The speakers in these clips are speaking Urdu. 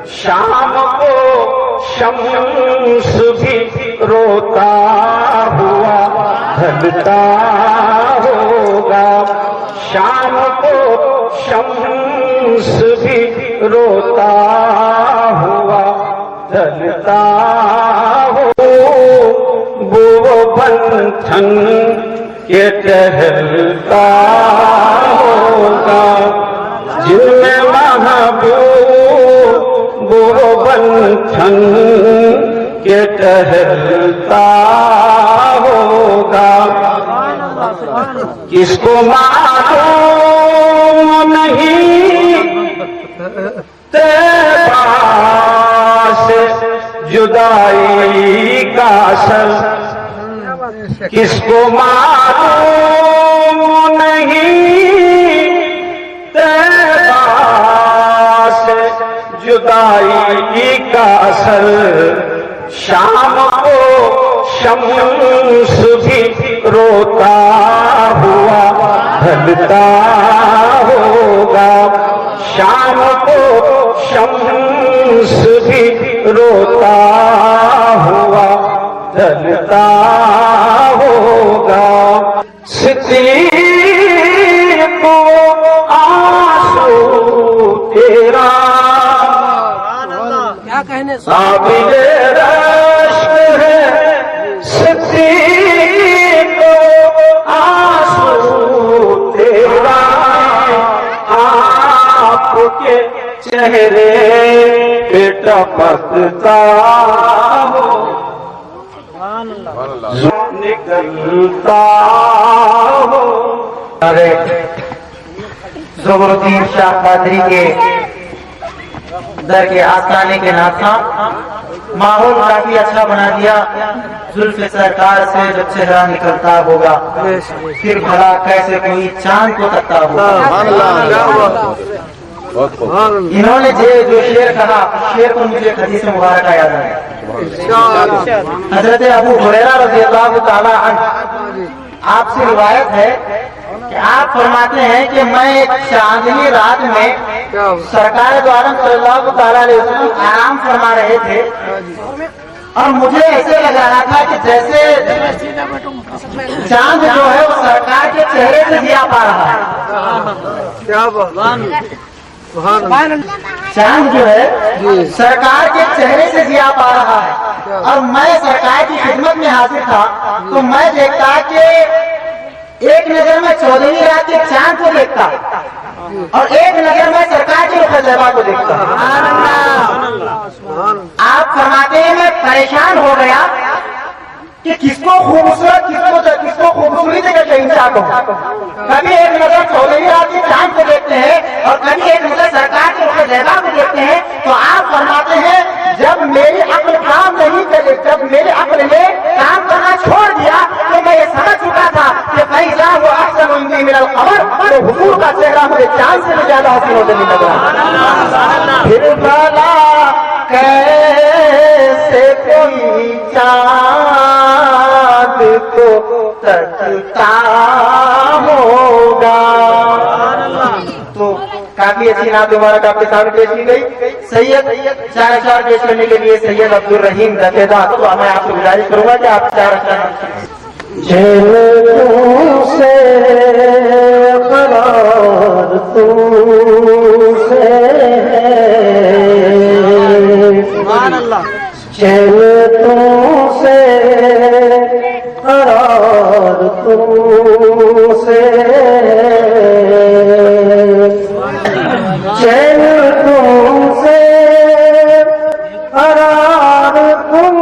شام کو شمس بھی روتا ہوا ڈھلتا ہوگا، شام کو شمس بھی روتا ہوا ڈھلتا ہو، وہ بنٹھن کے ٹہلتا ہوگا، جن میں محبوب وہ بنٹھن کے ٹہلتا ہوگا۔ کس کو معلوم نہیں طیبہ سے جدائی کا اثر، کس کو معلوم نہیں طیبہ سے جدائی کا اثر، شام کو شمس بھی روتا ہوا ڈھلتا ہوگا، شام کو شمس بھی روتا ہوا ڈھلتا ہوگا۔ صدیق کو آنسو تیرا قابل رشک ہے، صدیق کو آنسو تیرا آپ کے چہرے پہ ٹپکتا ہو، نکلتا ہو۔ زہر الدین شاہ قادری کے در کے آستانے کے ناطا ماحول کافی اچھا بنا دیا۔ زلف سرکار سے جب چہرہ نکلتا ہوگا پھر بھلا کیسے کوئی چاند کو تکتا ہوگا۔ انہوں نے جو شعر کہا، شعر کو مجھے حدیث مبارکہ یاد ہے۔ حضرت ابو ہریرہ رضی اللہ تعالی عنہ آپ سے روایت ہے کہ آپ فرماتے ہیں کہ میں ایک چاندنی رات میں سرکار دو عالم صلی اللہ تعالی علیہ وسلم آرام فرما رہے تھے اور مجھے ایسے لگ رہا تھا کہ جیسے چاند جو ہے وہ سرکار کے چہرے سے ضیا پا رہا ہے۔ چاند جو ہے سرکار کے چہرے سے ضیا پا رہا ہے اور میں سرکار کی خدمت میں حاضر تھا تو میں دیکھتا کہ ایک نظر میں 14ویں رات کے چاند کو دیکھتا اور ایک نظر میں سرکار کے رخ زیبا کو دیکھتا۔ آپ فرماتے ہیں میں پریشان ہو گیا کہ کس کو خوبصورت کس کو خوبصورتی سے چاہتا ہوں۔ کبھی ایک نظر 14ویں رات کے چاند کو دیکھتے ہیں اور کبھی ایک نظر سرکار کے رخ زیبا کو دیکھتے ہیں، تو آپ فرماتے ہیں جب میری عقل کام نہیں کرے، جب میرے عقل نے کام کرنا چھوڑ دیا تو میں یہ سمجھ چکا تھا کہ فَإِذَا هُوَ أَحْسَنُ مِنَ الْقَمَرِ، تو حضور کا چہرہ مجھے چاند سے بھی زیادہ حسین ہونے لگا۔ پھر بھلا کیسے کوئی چاند کو تکتا ہوگا۔ تو کافی اچھی نعت مبارک آپ کے سامنے پیش کی گئی۔ سید 4 اشعار پیش کرنے کے لیے سید عبدالرحیم دفیدہ، تو میں آپ سے گزارش کروں گا کہ آپ 4 اشعار چین سے قرار تو سے چین تو سے قرار تو سے چین تم سے قرار تم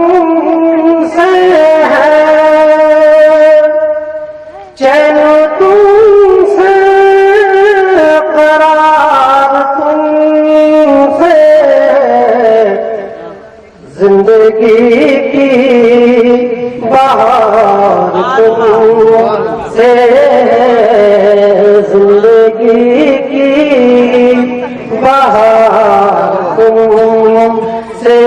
سے ہے، چین تم سے قرار تم سے، زندگی کی بہار تم سے، زندگی کی بہار تم سے،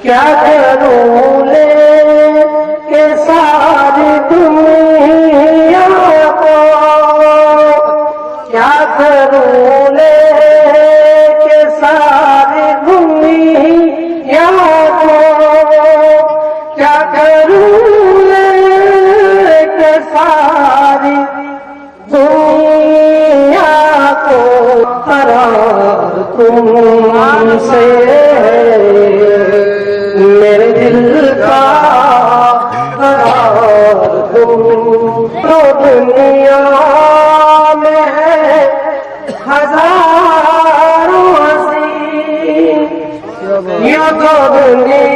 کیا کروں لے کہ ساری دنیا کو، کیا کروں لے قرار تم سے میرے دل کا قرار تم تو دنیا میں ہے ہزاروں حسین یہ تو دنیا